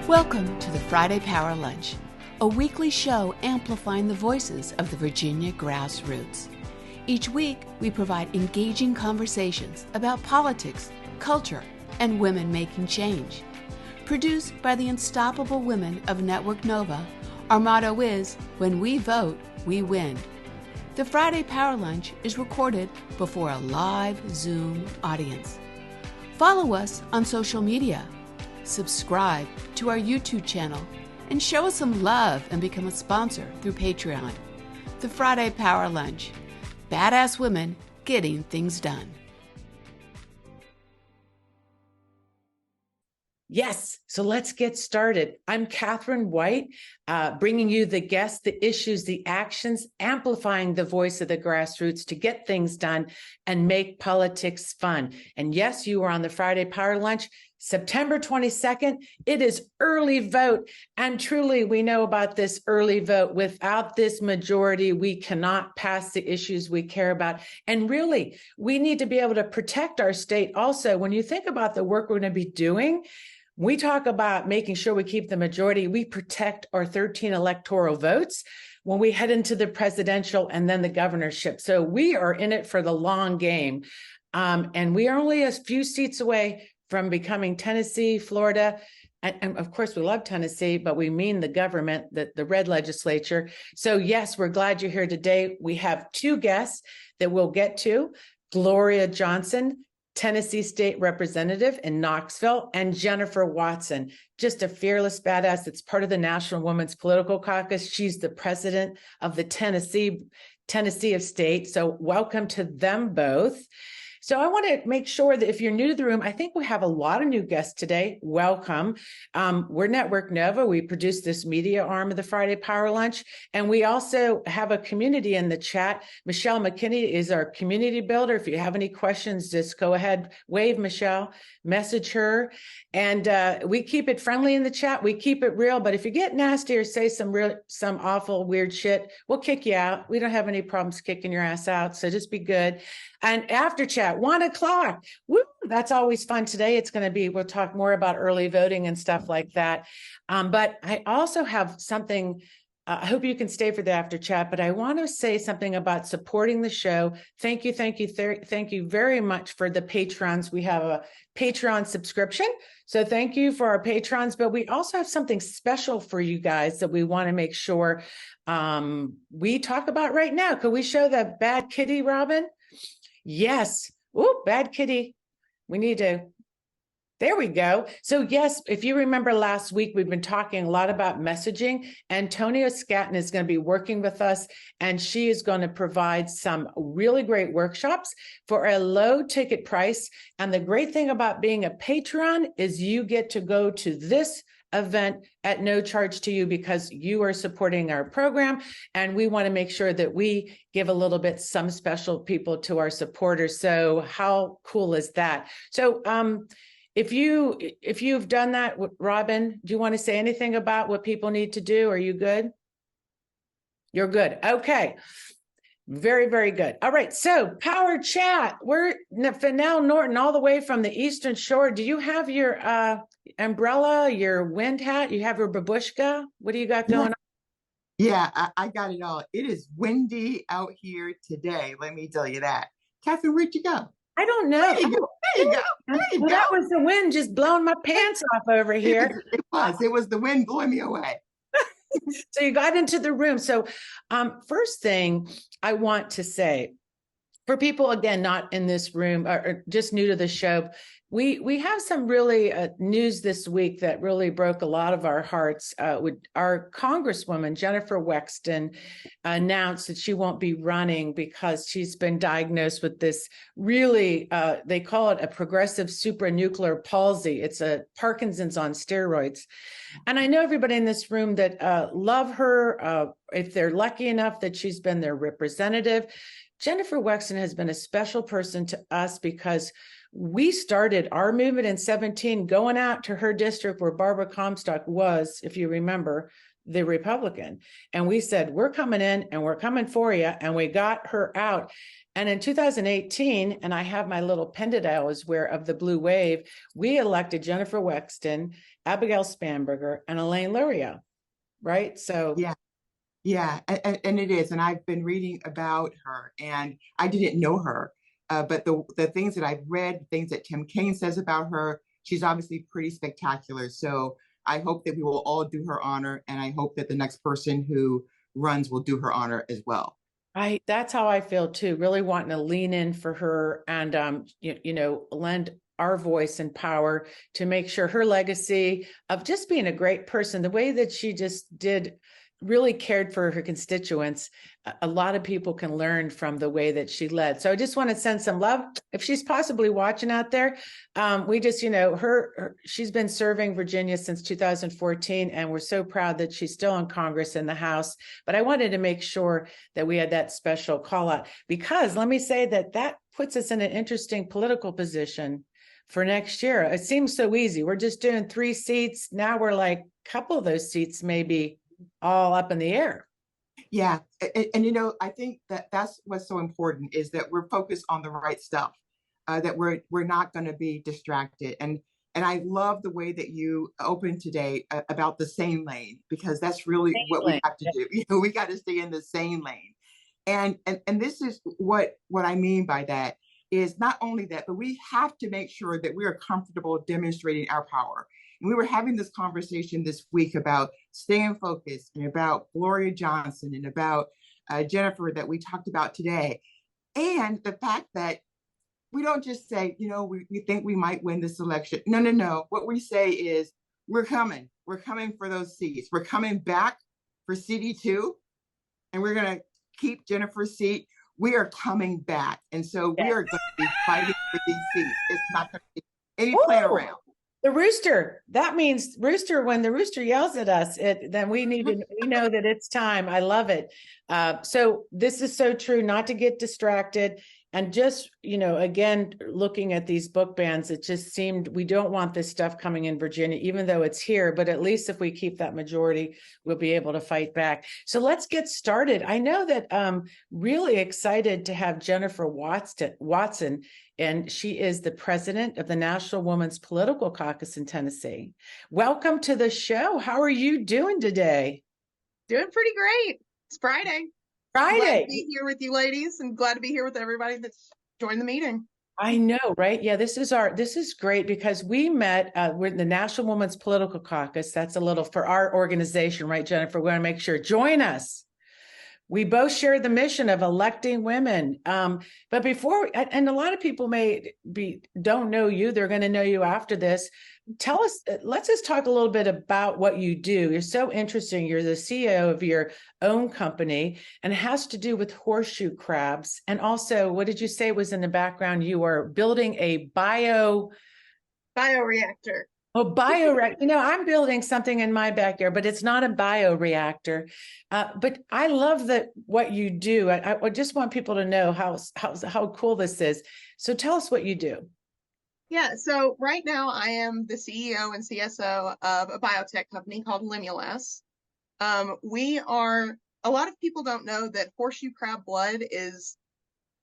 Welcome to the Friday Power Lunch, a weekly show amplifying the voices of the Virginia grassroots. Each week, we provide engaging conversations about politics, culture, and women making change. Produced by the unstoppable women of Network Nova, our motto is, when we vote, we win. The Friday Power Lunch is recorded before a live Zoom audience. Follow us on social media. Subscribe to our YouTube channel and show us some love and become a sponsor through Patreon. The Friday Power Lunch. Badass women getting things done. Yes, so let's get started. I'm Catherine White, bringing you the guests, the issues, the actions, amplifying the voice of the grassroots to get things done and make politics fun. And yes, you are on the Friday Power Lunch, September 22nd. It is early vote. And truly, we know about this early vote. Without this majority, we cannot pass the issues we care about. And really, we need to be able to protect our state also. When you think about the work we're going to be doing, we talk about making sure we keep the majority. We protect our 13 electoral votes when we head into the presidential and then the governorship. So we are in it for the long game. And we are only a few seats away from becoming Tennessee, Florida. And of course, we love Tennessee, but we mean the government, the red legislature. So yes, we're glad you're here today. We have two guests that we'll get to. Gloria Johnson, Tennessee State Representative in Knoxville, and Jennifer Watson, just a fearless badass that's part of the National Women's Political Caucus. She's the president of the Tennessee of State. So welcome to them both. So I want to make sure that if you're new to the room, I think we have a lot of new guests today. Welcome. We're Network Nova. We produce this media arm of the Friday Power Lunch. And we also have a community in the chat. Michelle McKinney is our community builder. If you have any questions, just go ahead, wave Michelle, message her. And we keep it friendly in the chat. We keep it real. But if you get nasty or say some awful weird shit, we'll kick you out. We don't have any problems kicking your ass out. So just be good. And after chat, 1:00. Woo, that's always fun. Today it's going to be, we'll talk more about early voting and stuff like that. But I also have something, I hope you can stay for the after chat, but I want to say something about supporting the show. Thank you very much for the patrons. We have a Patreon subscription. So thank you for our patrons, but we also have something special for you guys that we want to make sure we talk about right now. Could we show the bad kitty, Robin? Yes. Oh, bad kitty. We need to. There we go. So yes, if you remember last week, we've been talking a lot about messaging. Antonia Scatton is going to be working with us, and she is going to provide some really great workshops for a low ticket price. And the great thing about being a patron is you get to go to this event at no charge to you because you are supporting our program, and we want to make sure that we give a little bit some special people to our supporters. So how cool is that? So if you've done that, Robin, do you want to say anything about what people need to do? Are you good? You're good. Okay. Very, very good. All right. So Power Chat. We're Fennell Norton, all the way from the Eastern Shore. Do you have your umbrella, your wind hat? You have your babushka? What do you got going on? Yeah, I got it all. It is windy out here today. Let me tell you that. Catherine, where'd you go? I don't know. There you go. There you go. There you go. That was the wind just blowing my pants off over here. It was the wind blowing me away. So you got into the room. So first thing I want to say, for people, again, not in this room or just new to the show, we have some really news this week that really broke a lot of our hearts. Our Congresswoman, Jennifer Wexton, announced that she won't be running because she's been diagnosed with this really, they call it a progressive supranuclear palsy. It's a Parkinson's on steroids. And I know everybody in this room that love her, if they're lucky enough that she's been their representative. Jennifer Wexton has been a special person to us because we started our movement in 2017 going out to her district where Barbara Comstock was, if you remember, the Republican. And we said, we're coming in and we're coming for you. And we got her out. And in 2018, and I have my little pendant I always wear of the blue wave, we elected Jennifer Wexton, Abigail Spanberger, and Elaine Luria, right? So yeah, and it is. And I've been reading about her, and I didn't know her, but the things that I've read, things that Tim Kaine says about her, she's obviously pretty spectacular. So I hope that we will all do her honor, and I hope that the next person who runs will do her honor as well. That's how I feel too, really wanting to lean in for her and lend our voice and power to make sure her legacy of just being a great person, the way that she just did, really cared for her constituents. A lot of people can learn from the way that she led. So I just want to send some love. If she's possibly watching out there, we just, she's been serving Virginia since 2014, and we're so proud that she's still in Congress and the House. But I wanted to make sure that we had that special call out, because let me say that puts us in an interesting political position for next year. It seems so easy. We're just doing 3 seats. Now we're like a couple of those seats maybe all up in the air. Yeah. And I think that's what's so important, is that we're focused on the right stuff, that we're not going to be distracted. And I love the way that you opened today about the sane lane, because that's really what we have to do. We got to stay in the sane lane. And this is what I mean by that is not only that, but we have to make sure that we are comfortable demonstrating our power. And we were having this conversation this week about staying focused, and about Gloria Johnson, and about Jennifer that we talked about today. And the fact that we don't just say, we think we might win this election. No. What we say is we're coming. We're coming for those seats. We're coming back for CD2, and we're going to keep Jennifer's seat. We are coming back. And so we are going to be fighting for these seats. It's not going to be any playing around. The rooster, that means rooster, when the rooster yells at us, then we know that it's time. I love it. So this is so true, not to get distracted. And just, again, looking at these book bans, it just seemed we don't want this stuff coming in Virginia, even though it's here. But at least if we keep that majority, we'll be able to fight back. So let's get started. I know that I'm really excited to have Jennifer Watson, and she is the president of the National Women's Political Caucus in Tennessee. Welcome to the show. How are you doing today? Doing pretty great. It's Friday. Glad to be here with you ladies, and glad to be here with everybody that's joined the meeting. I know, right? Yeah, this is great, because we met, we're in the National Women's Political Caucus. That's a little for our organization, right, Jennifer? We want to make sure, join us. We both share the mission of electing women. But before, and a lot of people don't know you, they're going to know you after this. Tell us, let's just talk a little bit about what you do. You're so interesting. You're the CEO of your own company, and it has to do with horseshoe crabs. And also, what did you say was in the background? You are building a bioreactor. Oh, bioreactor. I'm building something in my backyard, but it's not a bioreactor. But I love what you do. I just want people to know how cool this is. So tell us what you do. Yeah, so right now I am the CEO and CSO of a biotech company called Limulus. A lot of people don't know that horseshoe crab blood is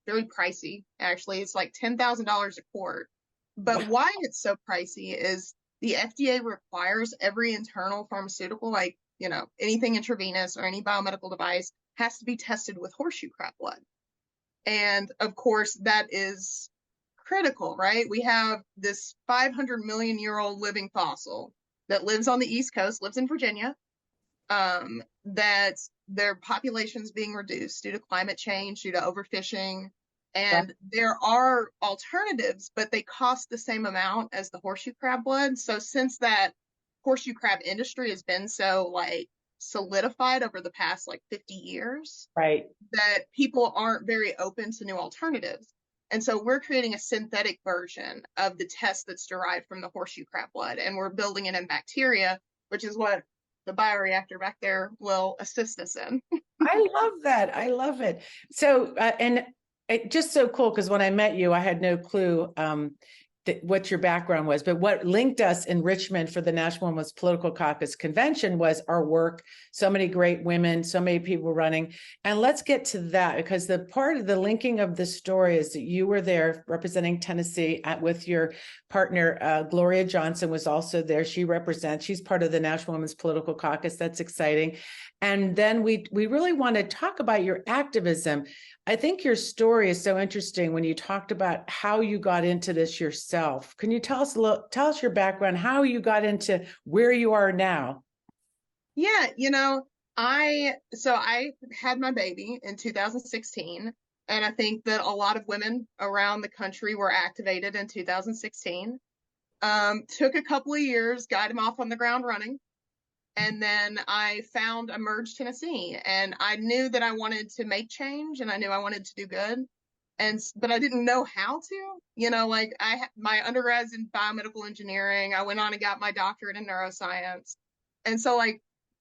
very pricey. Actually, it's like $10,000 a quart. But why it's so pricey is the FDA requires every internal pharmaceutical, like, anything intravenous or any biomedical device, has to be tested with horseshoe crab blood. And of course, that is critical, right? We have this 500 million year old living fossil that lives on the East Coast, lives in Virginia, that their population's being reduced due to climate change, due to overfishing. And there are alternatives, but they cost the same amount as the horseshoe crab blood. So since that horseshoe crab industry has been so solidified over the past 50 years, right, that people aren't very open to new alternatives. And so we're creating a synthetic version of the test that's derived from the horseshoe crab blood, and we're building it in bacteria, which is what the bioreactor back there will assist us in. I love that. I love it. So, and it just so cool, because when I met you, I had no clue what your background was, but what linked us in Richmond for the National Women's Political Caucus Convention was our work. So many great women, so many people running. And let's get to that, because the part of the linking of the story is that you were there representing Tennessee with your partner, Gloria Johnson was also there. She's part of the National Women's Political Caucus. That's exciting. And then we really want to talk about your activism. I think your story is so interesting when you talked about how you got into this yourself. Can you tell us your background, how you got into where you are now? Yeah, I had my baby in 2016, and I think that a lot of women around the country were activated in 2016. Took a couple of years, got him off on the ground running. And then I found Emerge Tennessee, and I knew that I wanted to make change, and I knew I wanted to do good. But I didn't know how to, my undergrad's in biomedical engineering. I went on and got my doctorate in neuroscience. And so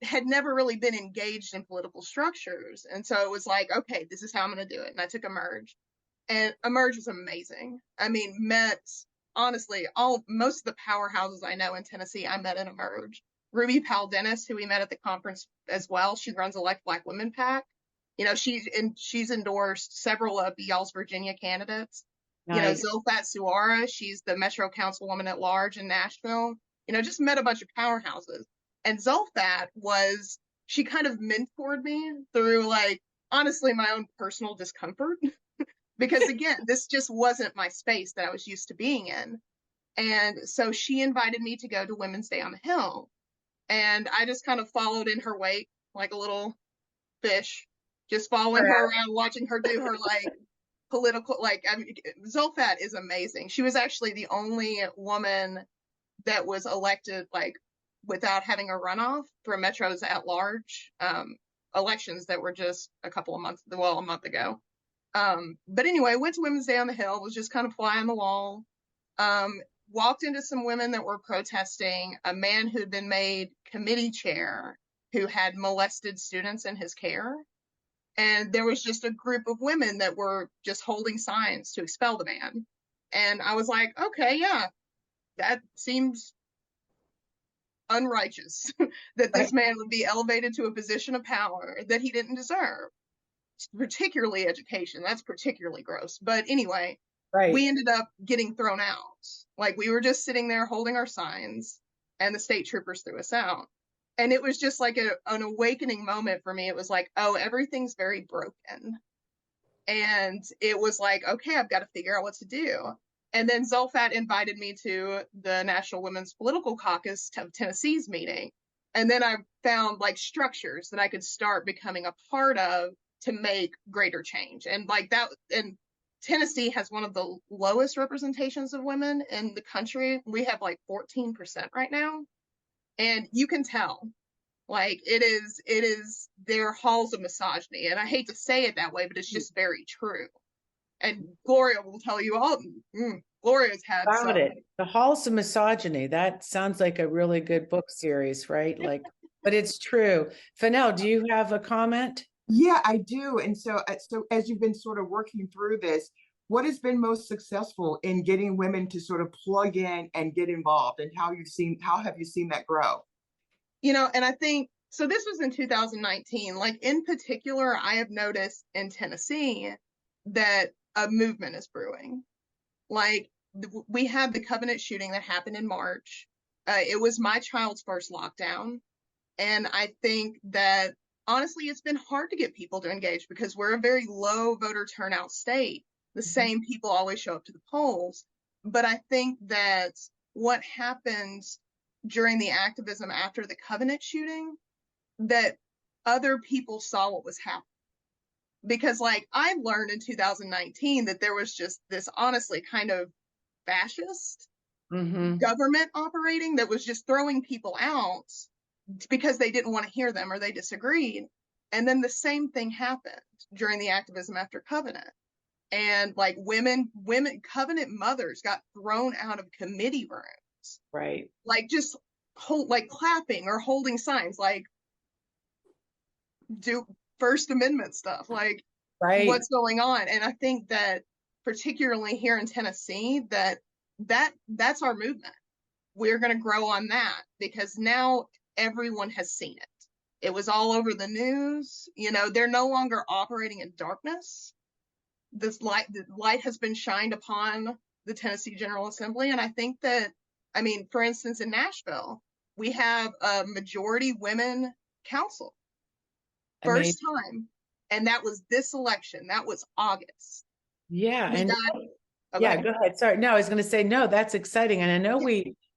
had never really been engaged in political structures. And so it was like, okay, this is how I'm going to do it. And I took Emerge, and Emerge was amazing. I mean, honestly, most of the powerhouses I know in Tennessee, I met in Emerge. Ruby Powell Dennis, who we met at the conference as well. She runs Elect Black Women PAC. She's endorsed several of y'all's Virginia candidates. Nice. Zulfat Suara, she's the Metro Councilwoman at Large in Nashville. Just met a bunch of powerhouses. And Zulfat she kind of mentored me through honestly my own personal discomfort. Because again, this just wasn't my space that I was used to being in. And so she invited me to go to Women's Day on the Hill. And I just kind of followed in her wake like a little fish, just following her around, watching her do her political, Zulfat is amazing. She was actually the only woman that was elected without having a runoff for Metro's at large elections that were just a month ago. But anyway, went to Women's Day on the Hill, was just kind of fly on the wall. Walked into some women that were protesting, a man who'd been made committee chair who had molested students in his care. And there was just a group of women that were just holding signs to expel the man. And I was like, okay, yeah, that seems unrighteous that this man would be elevated to a position of power that he didn't deserve, particularly education. That's particularly gross. But anyway, we ended up getting thrown out. We were just sitting there holding our signs, and the state troopers threw us out. And it was just an awakening moment for me. It was oh, everything's very broken. And it was okay, I've got to figure out what to do. And then Zulfat invited me to the National Women's Political Caucus of Tennessee's meeting. And then I found structures that I could start becoming a part of to make greater change. And and Tennessee has one of the lowest representations of women in the country. We have 14% right now. And you can tell, it is their halls of misogyny. And I hate to say it that way, but it's just very true. And Gloria will tell you all, Gloria's had about it. The halls of misogyny. That sounds like a really good book series, right? But it's true. Fennell, do you have a comment? Yeah, I do. And so as you've been sort of working through this, what has been most successful in getting women to sort of plug in and get involved, and how have you seen that grow? And I think, so this was in 2019, in particular, I have noticed in Tennessee that a movement is brewing. We had the Covenant shooting that happened in March. It was my child's first lockdown. And I think that honestly, it's been hard to get people to engage because we're a very low voter turnout state. The same people always show up to the polls. But I think that what happened during the activism after the Covenant shooting, that other people saw what was happening. Because I learned in 2019 that there was just this honestly kind of fascist government operating that was just throwing people out because they didn't want to hear them or they disagreed. And then the same thing happened during the activism after Covenant. And women, Covenant mothers got thrown out of committee rooms. Right. Just clapping or holding signs, do First Amendment stuff, what's going on. And I think that particularly here in Tennessee, that that's our movement. We're going to grow on that because now everyone has seen it. It was all over the news. You know, they're no longer operating in darkness. The light has been shined upon the Tennessee General Assembly. And I think that, I mean, for instance, in Nashville, we have a majority women council. First time. And that was this election. That was August. Yeah. We And got, yeah, go ahead. Sorry. No, I was going to say, no, that's exciting. And I know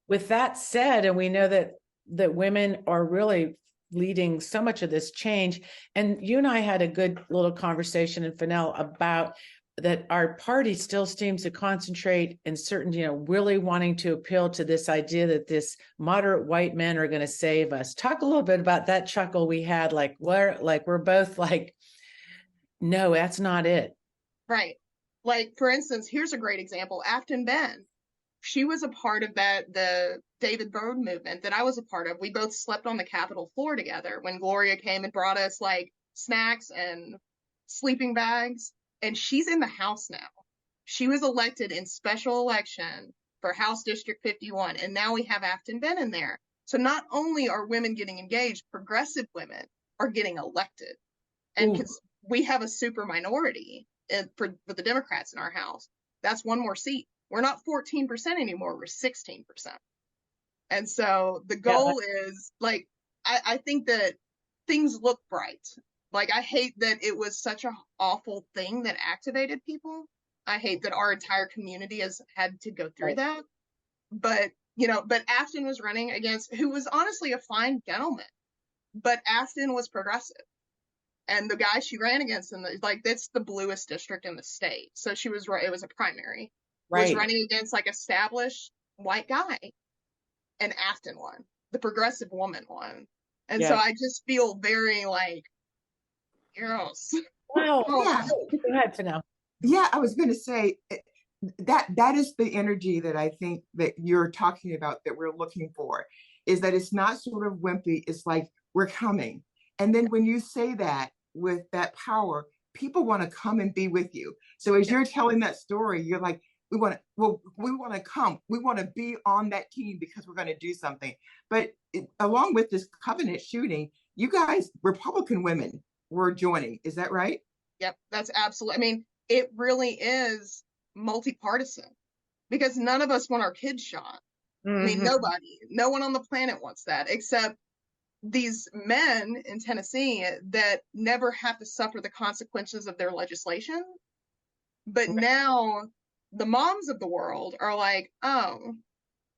with that said, and we know that women are really leading so much of this change. And you and I had a good little conversation in Fennell about that our party still seems to concentrate in certain, you know, really wanting to appeal to this idea that this moderate white men are going to save us. Talk a little bit about that chuckle we had, like we're both like, no, that's not it. Right. Like, for instance, here's a great example. Afton Ben, she was a part of the David Byrd movement that I was a part of. We both slept on the Capitol floor together when Gloria came and brought us like snacks and sleeping bags. And she's in the House now. She was elected in special election for House District 51. And now we have Afton Ben in there. So not only are women getting engaged, progressive women are getting elected. And because we have a super minority for the Democrats in our House, that's one more seat. We're not 14% anymore. We're 16%. And so the goal is like, I think that things look bright. Like, I hate that it was such an awful thing that activated people. I hate that our entire community has had to go through that. But, you know, but Afton was running against, who was honestly a fine gentleman, but Afton was progressive. And the guy she ran against, that's the bluest district in the state. So she was right. It was a primary. Was running against like established white guy. And Afton won. The progressive woman won. And so I just feel very like, girls. Wow. Yeah. Go ahead for now. Yeah, I was going to say that is the energy that I think that you're talking about, that we're looking for, is that it's not sort of wimpy. It's like, we're coming. And then when you say that with that power, people want to come and be with you. So as you're telling that story, you're like, we want to come. We want to be on that team because we're going to do something. But along with this Covenant shooting, you guys, Republican women, were joining. Is that right? Yep, that's absolutely. I mean, it really is multi-partisan because none of us want our kids shot. I mean, no one on the planet wants that, except these men in Tennessee that never have to suffer the consequences of their legislation. But now the moms of the world are like, oh,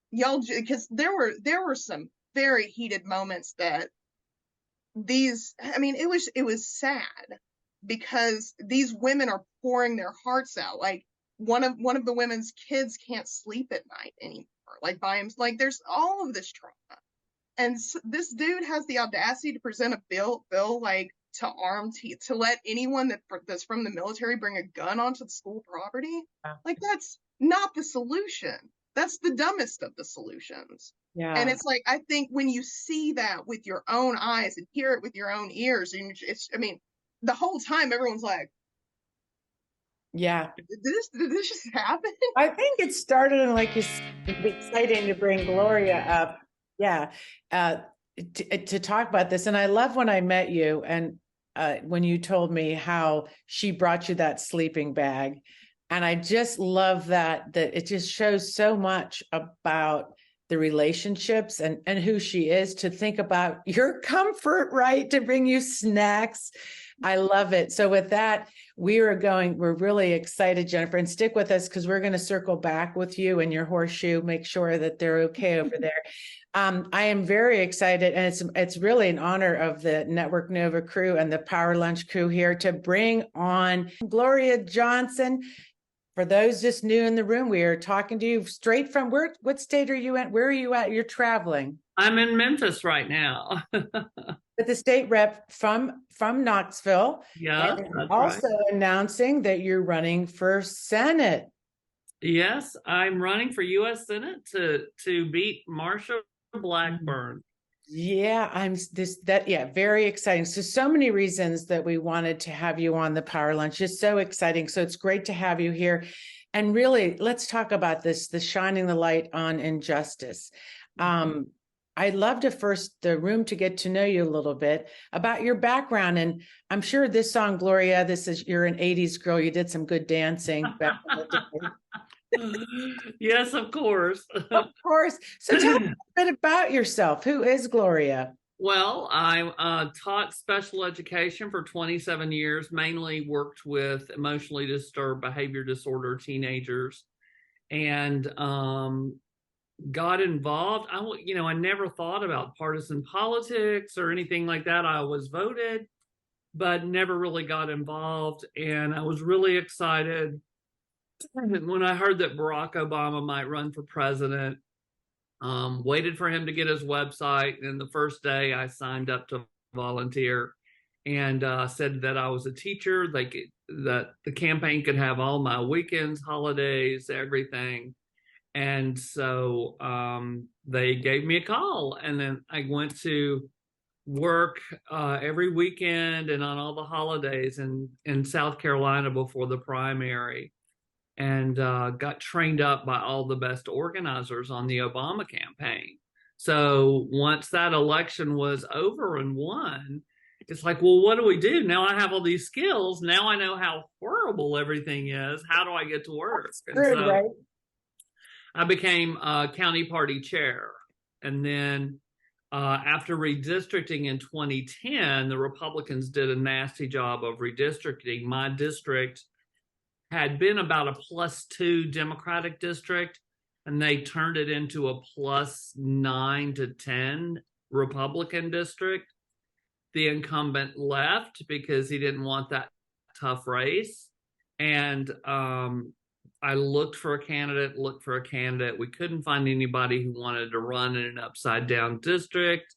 y'all, because there were some very heated moments that it was sad because these women are pouring their hearts out. Like one of the women's kids can't sleep at night anymore. Like by him, like there's all of this trauma. And so this dude has the audacity to present a bill like to let anyone that's from the military bring a gun onto the school property. Like that's not the solution. That's the dumbest of the solutions. Yeah. And it's like, I think when you see that with your own eyes and hear it with your own ears, and the whole time everyone's like, yeah, did this just happen? I think it started in like it's exciting to bring Gloria up. Yeah. To talk about this. And I love when I met you and when you told me how she brought you that sleeping bag. And I just love that it just shows so much about the relationships and who she is, to think about your comfort, right? To bring you snacks. I love it. So with that, we're really excited, Jennifer, and stick with us because we're going to circle back with you and your horseshoe, make sure that they're okay over there. I am very excited, and it's really an honor of the Network Nova crew and the Power Lunch crew here to bring on Gloria Johnson. For those just new in the room, we are talking to you straight from what state are you in? Where are you at? You're traveling. I'm in Memphis right now. With the state rep from Knoxville. Yeah, that's also announcing that you're running for Senate. Yes, I'm running for U.S. Senate to beat Marsha Blackburn. Yeah, very exciting. So many reasons that we wanted to have you on the Power Lunch. Just so exciting. So it's great to have you here. And really, let's talk about this, the shining the light on injustice. I'd love to first the room to get to know you a little bit about your background. And I'm sure this song, Gloria, you're an 80s girl. You did some good dancing back in the day. Yes, of course. Of course. So tell me a bit about yourself. Who is Gloria? Well, I taught special education for 27 years, mainly worked with emotionally disturbed behavior disorder teenagers, and got involved. I never thought about partisan politics or anything like that. I was voted, but never really got involved. And I was really excited when I heard that Barack Obama might run for president. Waited for him to get his website, and the first day I signed up to volunteer, and said that I was a teacher. That the campaign could have all my weekends, holidays, everything. And so they gave me a call, and then I went to work every weekend and on all the holidays in South Carolina before the primary, and got trained up by all the best organizers on the Obama campaign. So once that election was over and won, it's like, well, what do we do? Now I have all these skills. Now I know how horrible everything is. How do I get to work? Good, so right? I became county party chair. And then after redistricting in 2010, the Republicans did a nasty job of redistricting. My district had been about a +2 Democratic district, and they turned it into a +9 to 10 Republican district. The incumbent left because he didn't want that tough race. And I looked for a candidate. We couldn't find anybody who wanted to run in an upside down district.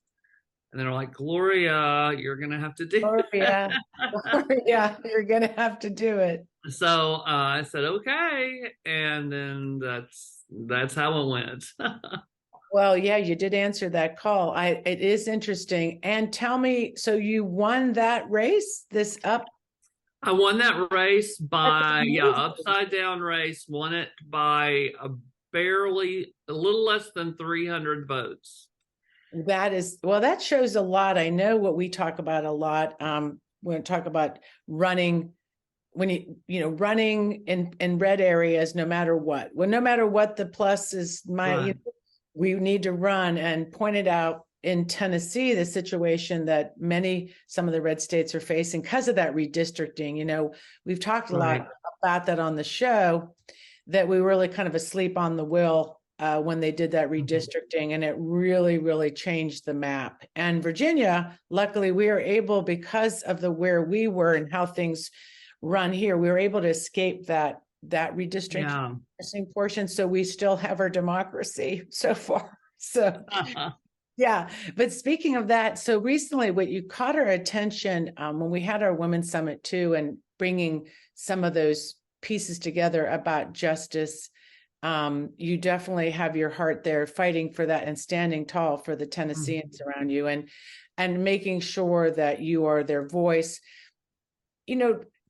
And they're like, Gloria, you're going to have to do Gloria, Gloria, you're going to have to do it. So I said, okay. And then that's how it went. Well, yeah, you did answer that call. It is interesting. And tell me, so you won that race, I won that race by, upside down race, won it by a little less than 300 votes. That shows a lot. I know what we talk about a lot. We're going to talk about running when running in red areas, no matter what. Well, no matter what the plus is, we need to run, and pointed out in Tennessee the situation that some of the red states are facing because of that redistricting. We've talked a lot about that on the show, that we were really kind of asleep on the wheel when they did that redistricting, and it really, really changed the map. And Virginia, luckily, we were able, because of where we were and how things run here, we were able to escape that redistricting portion. So we still have our democracy so far. So yeah. But speaking of that, so recently what you caught our attention when we had our Women's Summit too, and bringing some of those pieces together about justice. You definitely have your heart there fighting for that and standing tall for the Tennesseans around you, and making sure that you are their voice.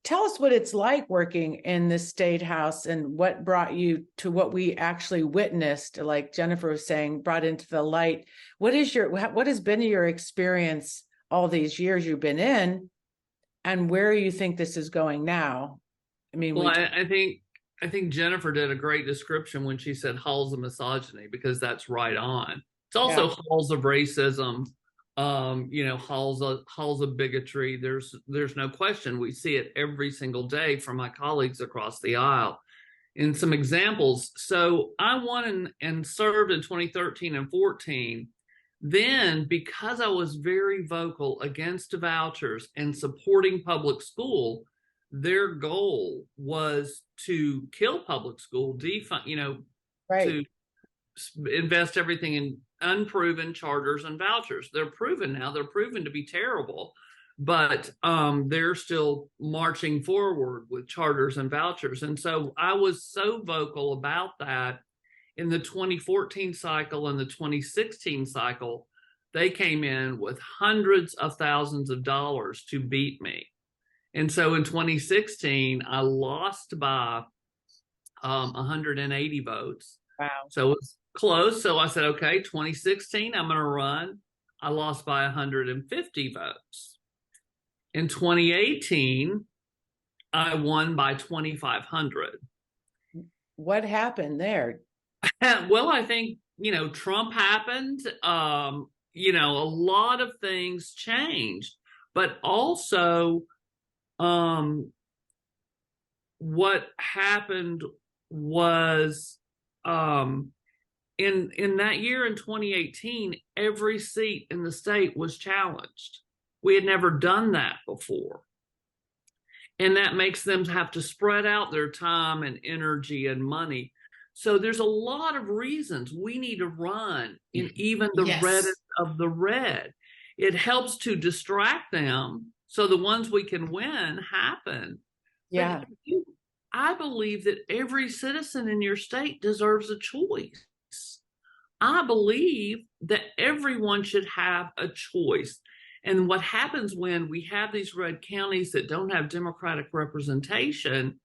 Tell us what it's like working in the State House, and what brought you to what we actually witnessed, like Jennifer was saying, brought into the light. What has been your experience all these years you've been in, and where you think this is going now? I mean, I think Jennifer did a great description when she said halls of misogyny, because that's right on. It's also halls of racism, halls of bigotry. There's no question. We see it every single day from my colleagues across the aisle. In some examples, so I won and served in 2013 and 14. Then, because I was very vocal against vouchers and supporting public school, their goal was to kill public school, defund, to invest everything in unproven charters and vouchers. They're proven now. They're proven to be terrible, but they're still marching forward with charters and vouchers. And so I was so vocal about that in the 2014 cycle and the 2016 cycle. They came in with hundreds of thousands of dollars to beat me. And so in 2016, I lost by 180 votes. Wow. So it's close. So I said, okay, 2016, I'm going to run. I lost by 150 votes. In 2018, I won by 2,500. What happened there? Well, I think, Trump happened. A lot of things changed, but also, what happened was, in that year in 2018, every seat in the state was challenged. We had never done that before. And that makes them have to spread out their time and energy and money. So there's a lot of reasons we need to run in even the reddest of the red. It helps to distract them so the ones we can win happen. Yeah. But I believe that every citizen in your state deserves a choice. I believe that everyone should have a choice. And what happens when we have these red counties that don't have Democratic representation,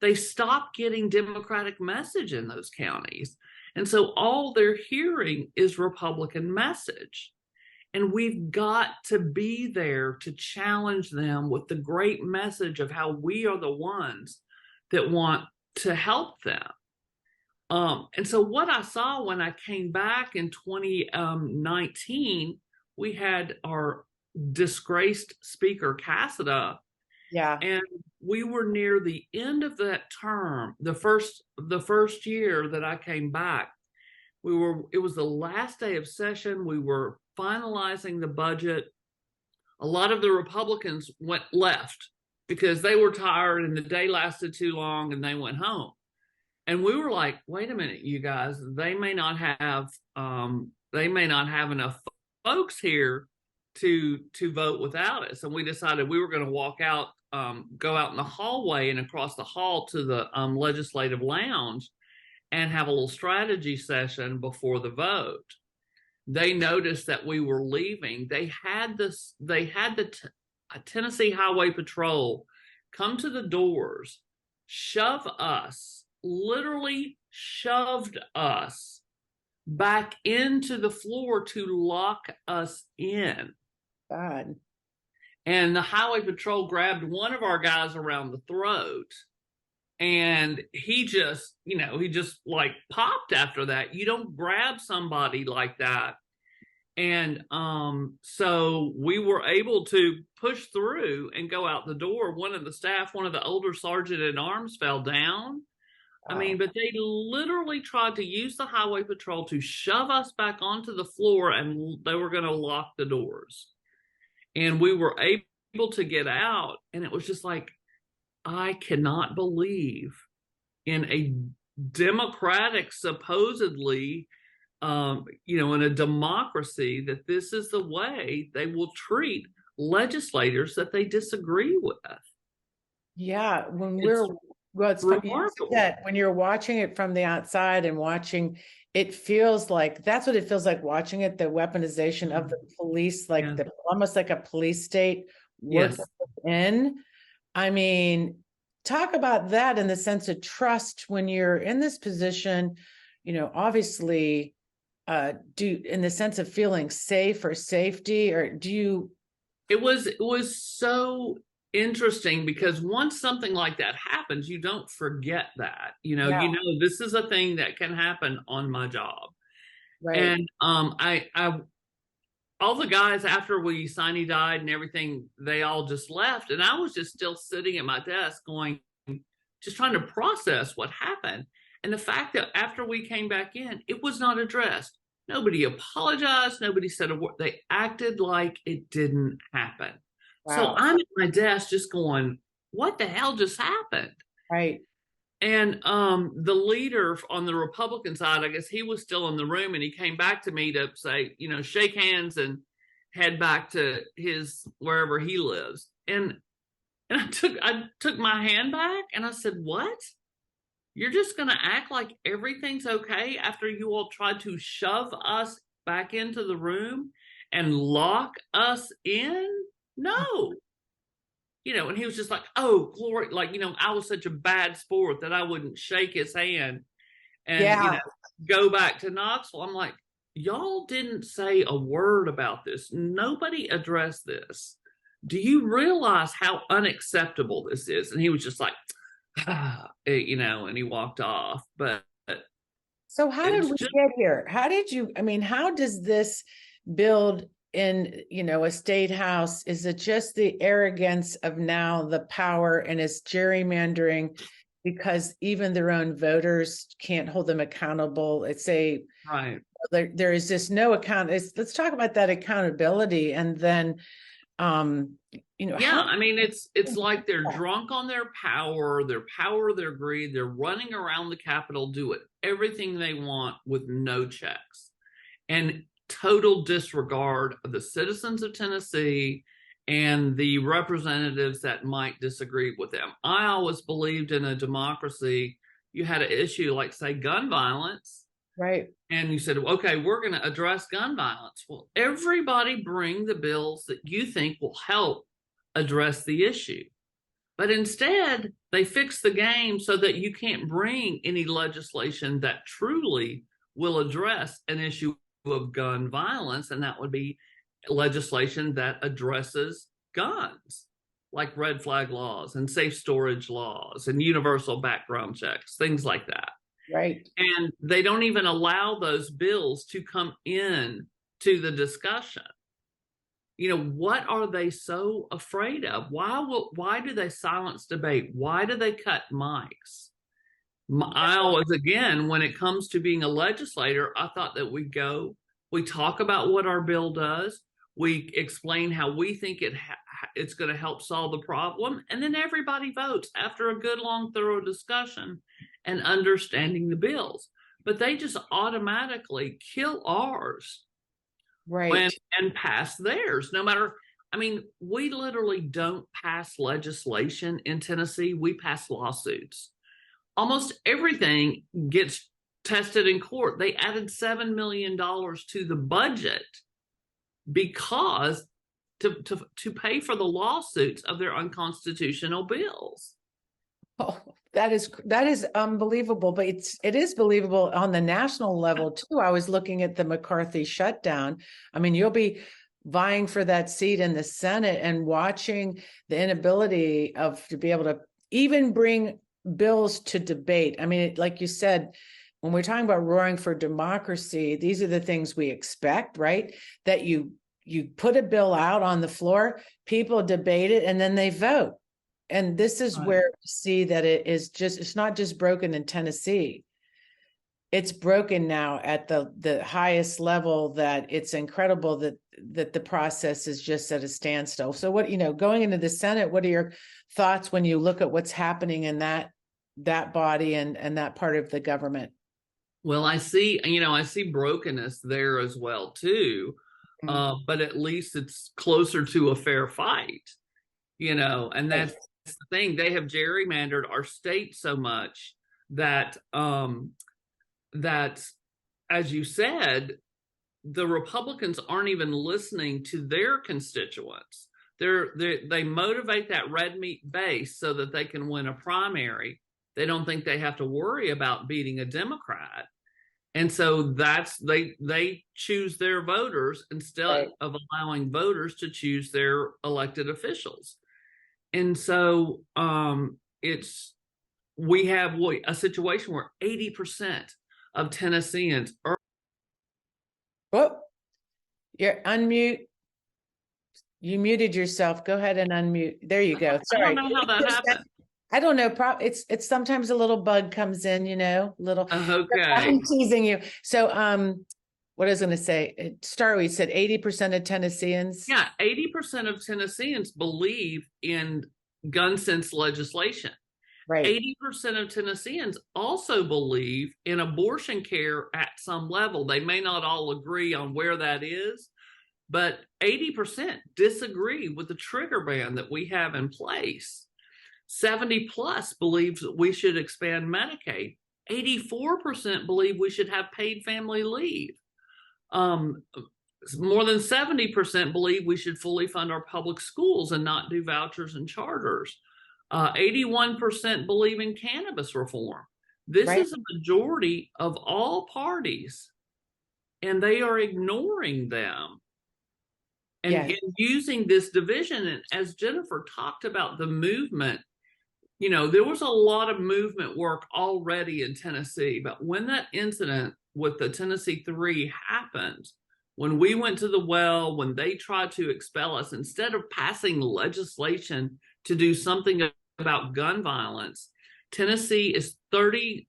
they stop getting Democratic message in those counties. And so all they're hearing is Republican message. And we've got to be there to challenge them with the great message of how we are the ones that want to help them. And so what I saw when I came back in 2019, we had our disgraced Speaker Cassida. Yeah. And we were near the end of that term, the first year that I came back. It was the last day of session. We were finalizing the budget. A lot of the Republicans left because they were tired and the day lasted too long and they went home. And we were like, wait a minute, you guys, they may not have enough folks here to vote without us. And we decided we were going to walk out, go out in the hallway and across the hall to the legislative lounge and have a little strategy session before the vote. They noticed that we were leaving. They had the Tennessee Highway Patrol come to the doors, literally shoved us back into the floor to lock us in. God. And the Highway Patrol grabbed one of our guys around the throat, and he just like popped after that. You don't grab somebody like that. And so we were able to push through and go out the door. One of the older sergeant at arms fell down. Wow. I mean, but they literally tried to use the Highway Patrol to shove us back onto the floor, and they were going to lock the doors. And we were able to get out, and it was just like, I cannot believe in a democratic, supposedly, in a democracy, that this is the way they will treat legislators that they disagree with. Yeah, It's remarkable. When you're watching it from the outside and watching, it feels like that's what it feels like watching it, the weaponization of the police, like almost like a police state working in. I mean, talk about that in the sense of trust when you're in this position, obviously, in the sense of feeling safe or safety, or do you? It was so interesting because once something like that happens, you don't forget that. This is a thing that can happen on my job. Right. And I all the guys, after we Siney died and everything, they all just left, and I was just still sitting at my desk just trying to process what happened. And the fact that after we came back in, it was not addressed. Nobody apologized. Nobody said a word. They acted like it didn't happen. Wow. So I'm at my desk just going, what the hell just happened? Right. And the leader on the Republican side, I guess he was still in the room, and he came back to me to say, shake hands and head back to wherever he lives. And I took my hand back and I said, what? You're just going to act like everything's okay after you all tried to shove us back into the room and lock us in? No. and he was just like, oh, Glory, like, I was such a bad sport that I wouldn't shake his hand and, go back to Knoxville. I'm like, y'all didn't say a word about this. Nobody addressed this. Do you realize how unacceptable this is? And he was just like, and he walked off. But so how did we get here? How does this build in, a state house? Is it just the arrogance of now the power, and it's gerrymandering because even their own voters can't hold them accountable? It's right. There is just no account. Let's talk about that accountability. And then, it's like they're drunk on their power, their greed. They're running around the Capitol, doing everything they want with no checks and total disregard of the citizens of Tennessee and the representatives that might disagree with them. I always believed in a democracy, you had an issue like, say, gun violence. Right. And you said, okay, we're going to address gun violence. Well, everybody bring the bills that you think will help address the issue. But instead, they fix the game so that you can't bring any legislation that truly will address an issue of gun violence. And that would be legislation that addresses guns, like red flag laws and safe storage laws and universal background checks, things like that. Right. And they don't even allow those bills to come in to the discussion. What are they so afraid of? Why do they silence debate? Why do they cut mics? I always, again, when it comes to being a legislator, I thought that we talk about what our bill does. We explain how we think it's going to help solve the problem. And then everybody votes after a good, long, thorough discussion and understanding the bills. But they just automatically kill ours. Right. And pass theirs. No matter, we literally don't pass legislation in Tennessee. We pass lawsuits. Almost everything gets tested in court. They added $7 million to the budget because to pay for the lawsuits of their unconstitutional bills. Oh, that is unbelievable, but it is believable on the national level too. I was looking at the McCarthy shutdown. You'll be vying for that seat in the Senate and watching the inability to be able to even bring bills to debate. Like you said, when we're talking about roaring for democracy, these are the things we expect, right? That you put a bill out on the floor, people debate it, and then they vote. And this is right. Where we see that it's not just broken in Tennessee. It's broken now at the highest level, that it's incredible that the process is just at a standstill. So going into the Senate, what are your thoughts when you look at what's happening in that body and that part of the government? Well, I see brokenness there as well too. Mm-hmm. But at least it's closer to a fair fight, and that's the thing. They have gerrymandered our state so much that as you said, the Republicans aren't even listening to their constituents. They motivate that red meat base so that they can win a primary. They don't think they have to worry about beating a Democrat. And so they choose their voters instead of allowing voters to choose their elected officials. And so we have a situation where 80% of Tennesseans are. Whoop, you're unmute. You muted yourself. Go ahead and unmute. There you go. Sorry. I don't know how that happened. I don't know. It's sometimes a little bug comes in, little. Okay. I'm teasing you. So, what I was going to say, Starweed said 80% of Tennesseans. Yeah, 80% of Tennesseans believe in gun sense legislation. Right. 80% of Tennesseans also believe in abortion care at some level. They may not all agree on where that is, but 80% disagree with the trigger ban that we have in place. 70 plus believes that we should expand Medicaid. 84% believe we should have paid family leave. more than 70% believe we should fully fund our public schools and not do vouchers and charters. 81% believe in cannabis reform. This is a majority of all parties, and they are ignoring them and using this division. And as Jennifer talked about the movement, you know, there was a lot of movement work already in Tennessee, but when that incident with the Tennessee 3 happened, when we went to the well, when they tried to expel us, instead of passing legislation to do something about gun violence, Tennessee is 30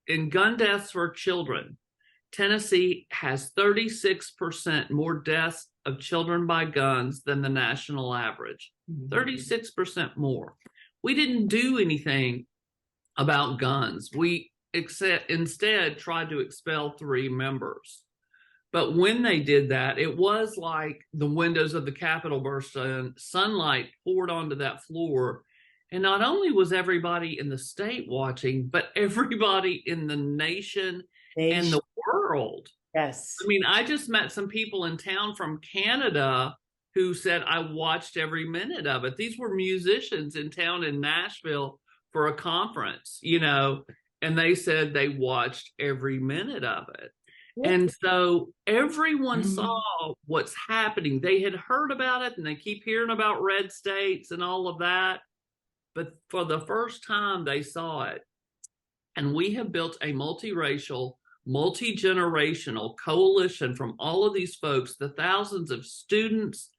in gun deaths for children. Tennessee has 36% more deaths of children by guns than the national average. 36% more. We didn't do anything about guns. We instead tried to expel 3 members. But when they did that, it was like the windows of the Capitol burst in, sunlight poured onto that floor. And not only was everybody in the state watching, but everybody in the nation and the world. Yes. I mean, I just met some people in town from Canada who said, I watched every minute of it. These were musicians in town in Nashville for a conference, you know, and they said they watched every minute of it. And so everyone saw what's happening. They had heard about it, and they keep hearing about red states and all of that. But for the first time, they saw it. And we have built a multiracial, multi-generational coalition from all of these folks, the thousands of students,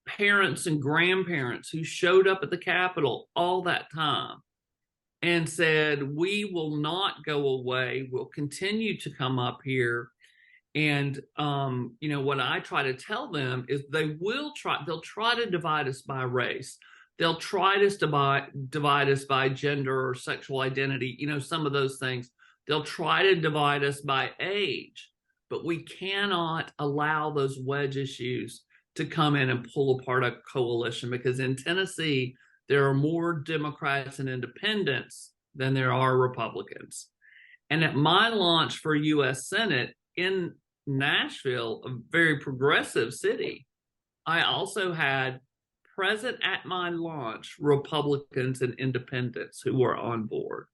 parents, and grandparents who showed up at the Capitol all that time and said, we will not go away. We'll continue to come up here. And, you know, what I try to tell them is they'll try to divide us by race. They'll try to divide us by gender or sexual identity, you know, some of those things. They'll try to divide us by age, but we cannot allow those wedge issues to come in and pull apart a coalition, because in Tennessee, there are more Democrats and independents than there are Republicans. And at my launch for U.S. Senate in Nashville, a very progressive city, I also had present at my launch Republicans and independents who were on board.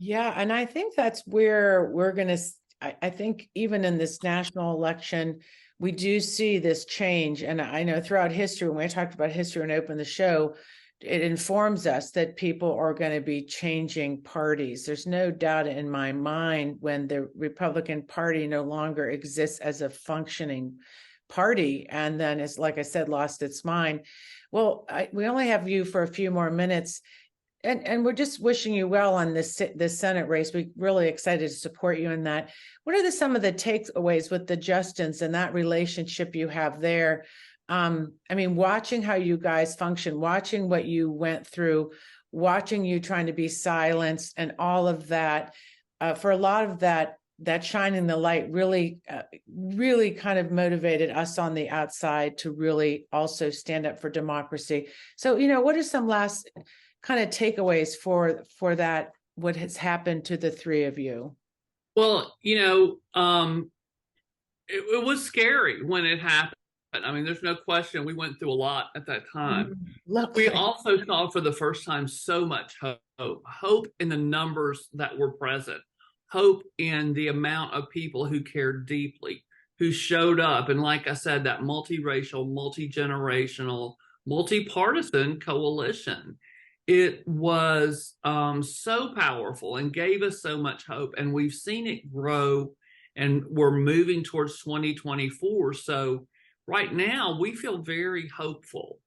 Yeah, and I think that's where we're going to, I think even in this national election, we do see this change. And I know throughout history, when we talked about history and opened the show, it informs us that people are going to be changing parties. There's no doubt in my mind when the Republican Party no longer exists as a functioning party, and then it's, like I said, lost its mind. Well, we only have you for a few more minutes, and we're just wishing you well on this Senate race. We're really excited to support you in that. What are some of the takeaways with the Justins and that relationship you have there? I mean, watching how you guys function, watching what you went through, watching you trying to be silenced and all of that, for a lot of that shining the light really kind of motivated us on the outside to really also stand up for democracy. So, you know, what are some last kind of takeaways for that, what has happened to the three of you? Well, you know, it was scary when it happened. I mean, there's no question we went through a lot at that time. We also saw for the first time so much hope in the numbers that were present, hope in the amount of people who cared deeply, who showed up. And like I said, that multiracial, multi-generational, multi-partisan coalition, it was so powerful and gave us so much hope. And we've seen it grow, and we're moving towards 2024. So right now, we feel very hopeful.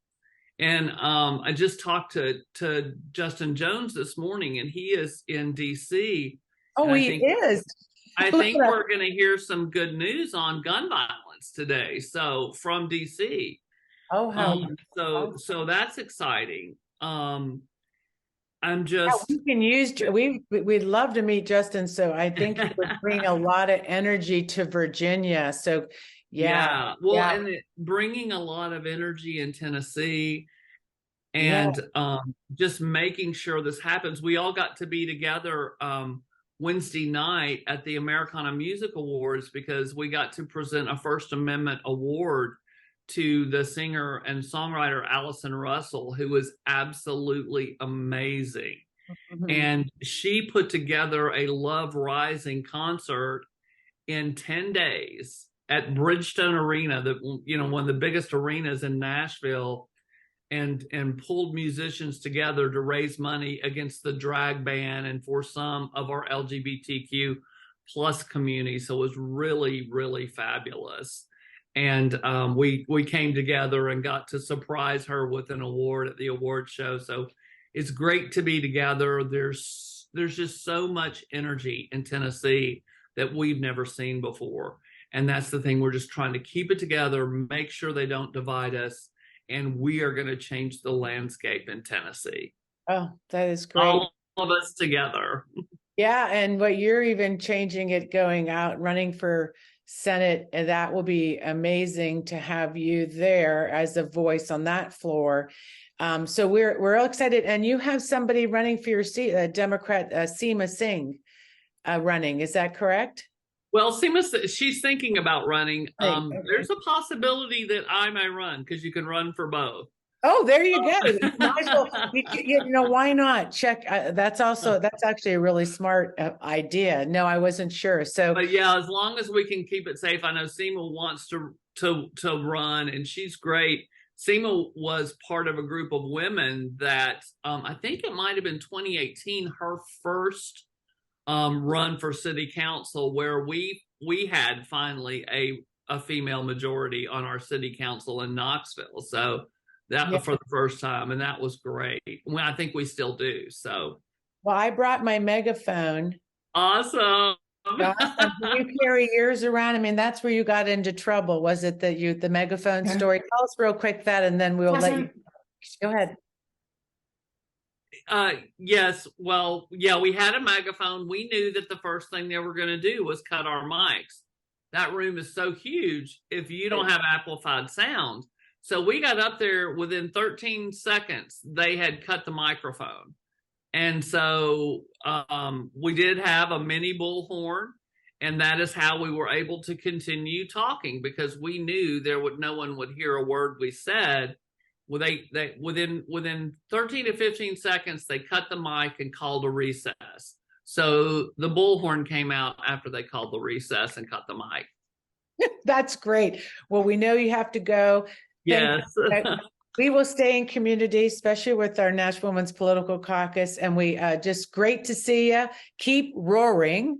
And I just talked to Justin Jones this morning, and he is in D.C. Oh, he is. I think we're going to hear some good news on gun violence today. So from D.C. Oh, how so that's exciting. I'm just we can use. We'd love to meet Justin. So I think he would bring a lot of energy to Virginia. So. Yeah. Well, and bringing a lot of energy in Tennessee, and just making sure this happens. We all got to be together Wednesday night at the Americana Music Awards, because we got to present a First Amendment award to the singer and songwriter Allison Russell, who was absolutely amazing. Mhm. And she put together a Love Rising concert in 10 days at Bridgestone Arena, one of the biggest arenas in Nashville, and pulled musicians together to raise money against the drag ban and for some of our LGBTQ plus community. So it was really, really fabulous. And we came together and got to surprise her with an award at the award show. So it's great to be together. There's just so much energy in Tennessee that we've never seen before. And that's the thing. We're just trying to keep it together, make sure they don't divide us. And we are going to change the landscape in Tennessee. Oh, that is great. All of us together. Yeah. And what you're even changing it, going out, running for Senate, and that will be amazing to have you there as a voice on that floor. So we're all excited. And you have somebody running for your seat, a Democrat, Seema Singh, running. Is that correct? Well, Seema, she's thinking about running. Okay. There's a possibility that I may run, because you can run for both. Oh, there you go. Might as well, why not check? That's actually a really smart idea. No, I wasn't sure. So, but yeah, as long as we can keep it safe. I know Seema wants to run, and she's great. Seema was part of a group of women that I think it might have been 2018, her first run for city council, where we had finally a female majority on our city council in Knoxville. So that was for the first time, and that was great. Well, I think we still do. So, well, I brought my megaphone. Awesome. Awesome. Do you carry yours around? I mean, that's where you got into trouble. Was it the megaphone story? Tell us real quick that, and then we'll let you go ahead. Yes. Well, yeah, we had a megaphone. We knew that the first thing they were going to do was cut our mics. That room is so huge if you don't have amplified sound. So we got up there within 13 seconds, they had cut the microphone. And so we did have a mini bullhorn, and that is how we were able to continue talking, because we knew no one would hear a word we said. Within 13 to 15 seconds, they cut the mic and called a recess. So the bullhorn came out after they called the recess and cut the mic. That's great. Well, we know you have to go. Yes. We will stay in community, especially with our Nashville Women's Political Caucus. And we just great to see you. Keep roaring.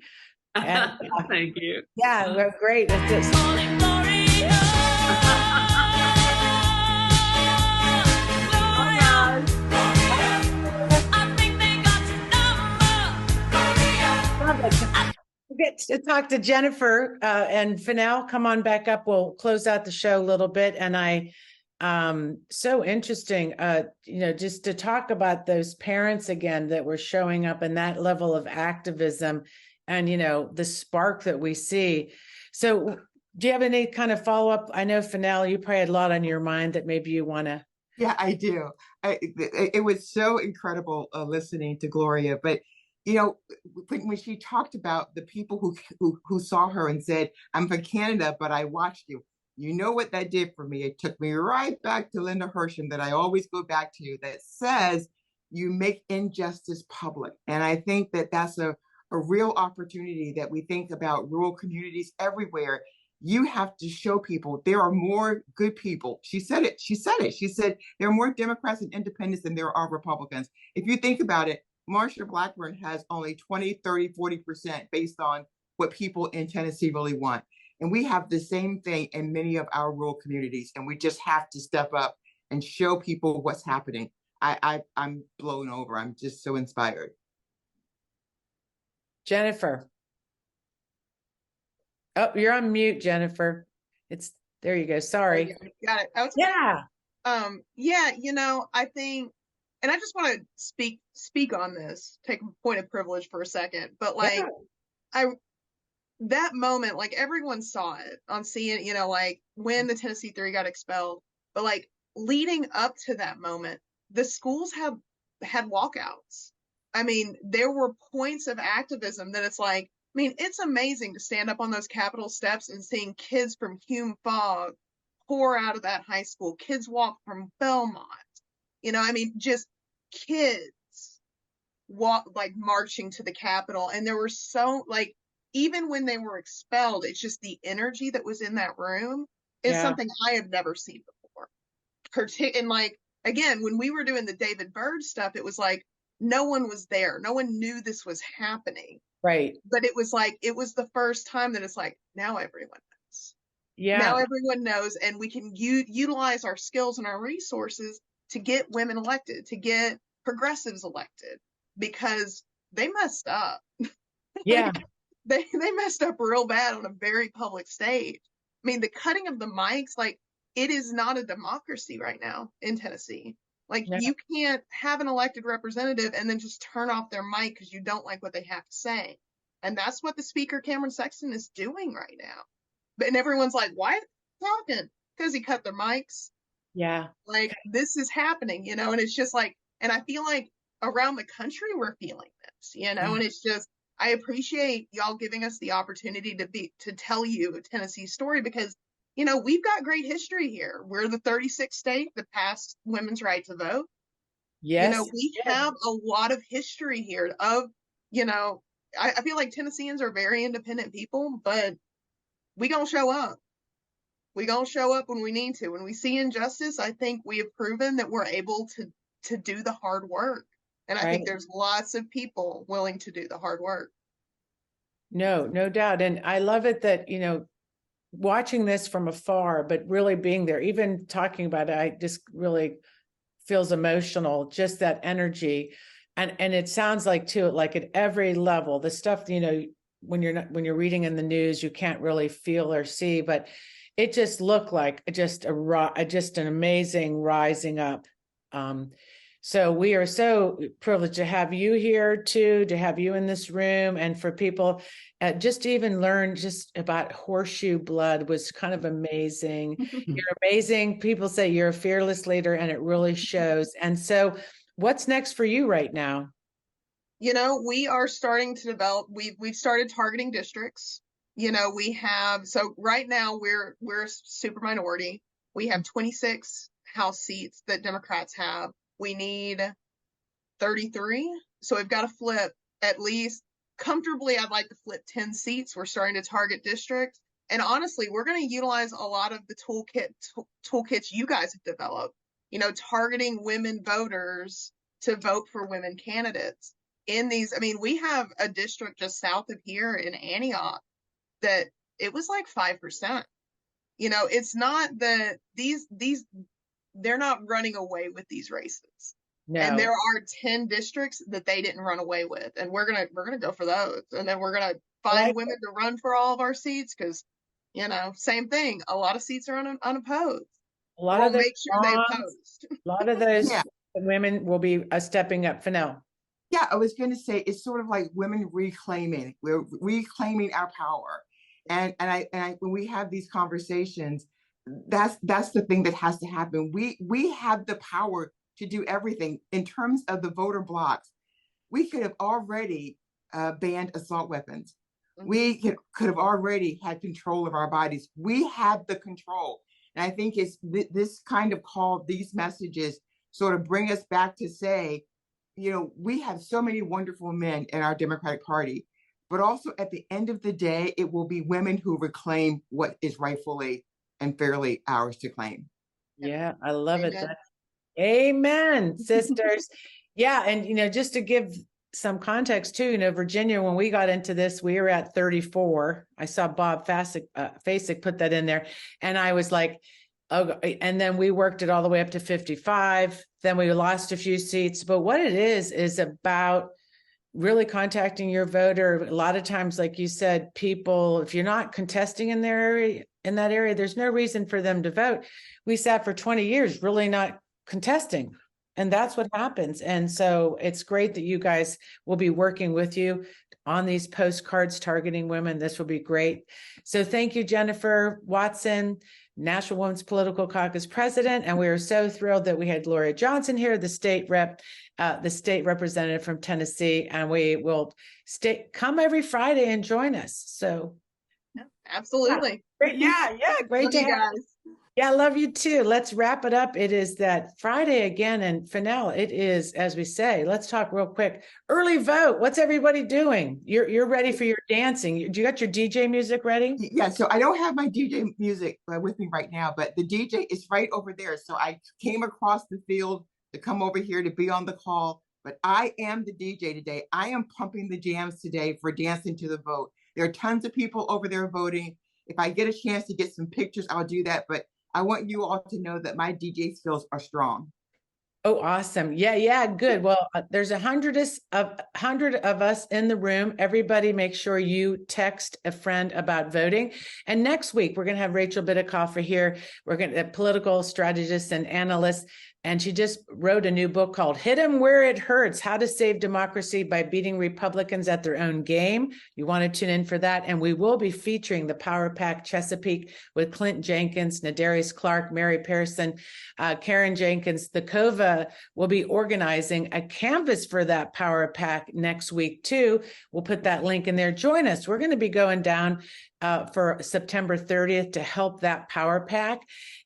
And, thank you. Yeah, we're great. We'll get to talk to Jennifer and Fennell. Come on back up. We'll close out the show a little bit. And so interesting, just to talk about those parents again that were showing up and that level of activism and, the spark that we see. So do you have any kind of follow up? I know, Fennell, you probably had a lot on your mind that maybe you want to. Yeah, I do. It was so incredible listening to Gloria, but when she talked about the people who saw her and said, "I'm from Canada, but I watched you." You know what that did for me? It took me right back to Linda Hersham that I always go back to, that says you make injustice public. And I think that that's a real opportunity that we think about rural communities everywhere. You have to show people there are more good people. She said it. She said there are more Democrats and independents than there are Republicans. If you think about it, Marsha Blackburn has only 20, 30, 40% based on what people in Tennessee really want. And we have the same thing in many of our rural communities. And we just have to step up and show people what's happening. I'm blown over. I'm just so inspired. Jennifer. Oh, you're on mute, Jennifer. There you go. Sorry. Got it. Yeah. I think, and I just want to speak on this, take a point of privilege for a second, but that moment, everyone saw it on seeing, when the Tennessee 3 got expelled, but leading up to that moment, the schools had walkouts. I mean, there were points of activism that it's like, I mean, it's amazing to stand up on those Capitol steps and seeing kids from Hume Fogg pour out of that high school, kids walk from Belmont, I mean, just kids walk, like marching to the Capitol. And there were so, like, even when they were expelled, it's just the energy that was in that room is something I have never seen before. And like, again, when we were doing the David Byrd stuff, it was like, no one was there. No one knew this was happening. Right. But it was like, it was the first time that it's like, now everyone knows. Yeah. Now everyone knows, and we can utilize our skills and our resources to get women elected, to get progressives elected, because they messed up. Yeah. They messed up real bad on a very public stage. I mean, the cutting of the mics, like, it is not a democracy right now in Tennessee. Like, you can't have an elected representative and then just turn off their mic because you don't like what they have to say. And that's what the speaker, Cameron Sexton, is doing right now. And everyone's like, why are they talking? Because he cut their mics. Yeah. Like, this is happening, and it's just like, and I feel like around the country, we're feeling this, and it's just, I appreciate y'all giving us the opportunity to tell you a Tennessee story, because we've got great history here. We're the 36th state that passed women's right to vote. Yes. We have a lot of history here of, I feel like Tennesseans are very independent people, but we gonna show up. We gonna show up when we need to. When we see injustice, I think we have proven that we're able to do the hard work. And I think there's lots of people willing to do the hard work. No doubt. And I love it that, watching this from afar, but really being there, even talking about it, I just really feels emotional, just that energy. And it sounds like too, like at every level, the stuff, when you're reading in the news, you can't really feel or see, but it just looked like just an amazing rising up. So we are so privileged to have you here too, to have you in this room, and for people just to even learn just about horseshoe blood was kind of amazing. You're amazing. People say you're a fearless leader, and it really shows. And so what's next for you right now? We are starting to develop, we've started targeting districts. So right now we're a super minority. We have 26 House seats that Democrats have. We need 33. So we've got to flip at least comfortably. I'd like to flip 10 seats. We're starting to target districts. And honestly, we're going to utilize a lot of the toolkits you guys have developed, targeting women voters to vote for women candidates in these. I mean, we have a district just south of here in Antioch that it was like 5%. It's not that they're not running away with these races. No. And there are 10 districts that they didn't run away with. And we're gonna go for those. And then we're gonna find women to run for all of our seats, because, same thing. A lot of seats are unopposed. A lot of make sure they post. A lot of those women will be stepping up. Fennell. Yeah, I was going to say, it's sort of like women reclaiming. We're reclaiming our power. And I when we have these conversations, that's the thing that has to happen. We have the power to do everything. In terms of the voter blocks, we could have already banned assault weapons. We could have already had control of our bodies. We have the control. And I think it's this kind of call, these messages sort of bring us back to say, we have so many wonderful men in our Democratic Party, but also at the end of the day, it will be women who reclaim what is rightfully and fairly ours to claim. Yeah, I love it. Amen, sisters. Yeah, and just to give some context too, Virginia, when we got into this, we were at 34. I saw Bob Fasick put that in there, and I was like, oh, and then we worked it all the way up to 55. Then we lost a few seats. But what it is about really contacting your voter. A lot of times, like you said, people, if you're not contesting in that area, there's no reason for them to vote. We sat for 20 years really not contesting, and that's what happens. And so it's great that you guys will be working with you on these postcards targeting women. This will be great. So thank you, Jennifer Watson, National Women's Political Caucus president. And we are so thrilled that we had Gloria Johnson here, the state representative from Tennessee. And we will come every Friday and join us. So absolutely. Great Love to you have guys. Yeah, I love you too. Let's wrap it up. It is that Friday again, and Fennell, it is, as we say, let's talk real quick. Early vote. What's everybody doing? You're ready for your dancing. Do you got your DJ music ready? Yeah, so I don't have my DJ music with me right now, but the DJ is right over there. So I came across the field to come over here to be on the call, but I am the DJ today. I am pumping the jams today for Dancing to the Vote. There are tons of people over there voting. If I get a chance to get some pictures, I'll do that. But I want you all to know that my DJ skills are strong. Oh, awesome. Yeah, good. Well, there's 100 of us in the room. Everybody make sure you text a friend about voting. And next week, we're going to have Rachel Bidikofer here. We're going to political strategist and analyst. And she just wrote a new book called Hit 'em Where It Hurts, How to Save Democracy by Beating Republicans at Their Own Game. You want to tune in for that. And we will be featuring the Power Pack Chesapeake with Clint Jenkins, Nadarius Clark, Mary Pearson, Karen Jenkins. The COVA will be organizing a canvas for that Power Pack next week too. We'll put that link in there. Join us. We're going to be going down for September 30th to help that Power Pack.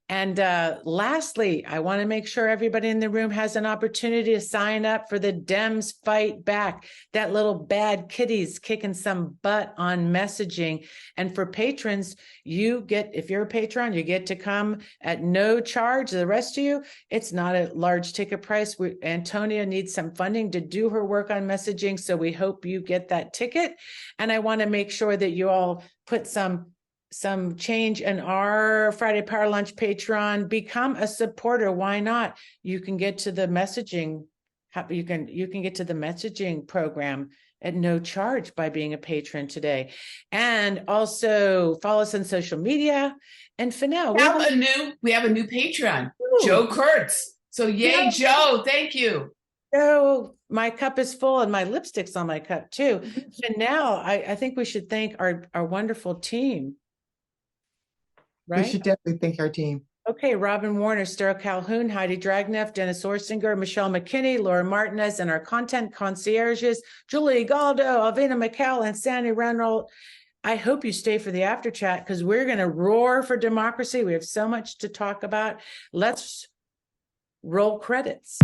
And lastly, I want to make sure everybody in the room has an opportunity to sign up for the Dems Fight Back. That little bad kitty's kicking some butt on messaging. And for patrons, if you're a patron, you get to come at no charge. The rest of you, it's not a large ticket price. Antonia needs some funding to do her work on messaging. So we hope you get that ticket. And I want to make sure that you all put some change in our Friday Power Lunch Patreon. Become a supporter. Why not? You can get to the messaging. You can get to the messaging program at no charge by being a patron today. And also follow us on social media. And for now, we have a new patron, Joe Kurtz. So yay, Joe. Thank you. So my cup is full and my lipstick's on my cup too. And now I think we should thank our wonderful team. Right? We should definitely thank our team. Okay, Robin Warner, Stara Calhoun, Heidi Dragneff, Dennis Orsinger, Michelle McKinney, Laura Martinez, and our content concierges, Julie Galdo, Alvina McCall, and Sandy Reynolds. I hope you stay for the after chat because we're going to roar for democracy. We have so much to talk about. Let's roll credits.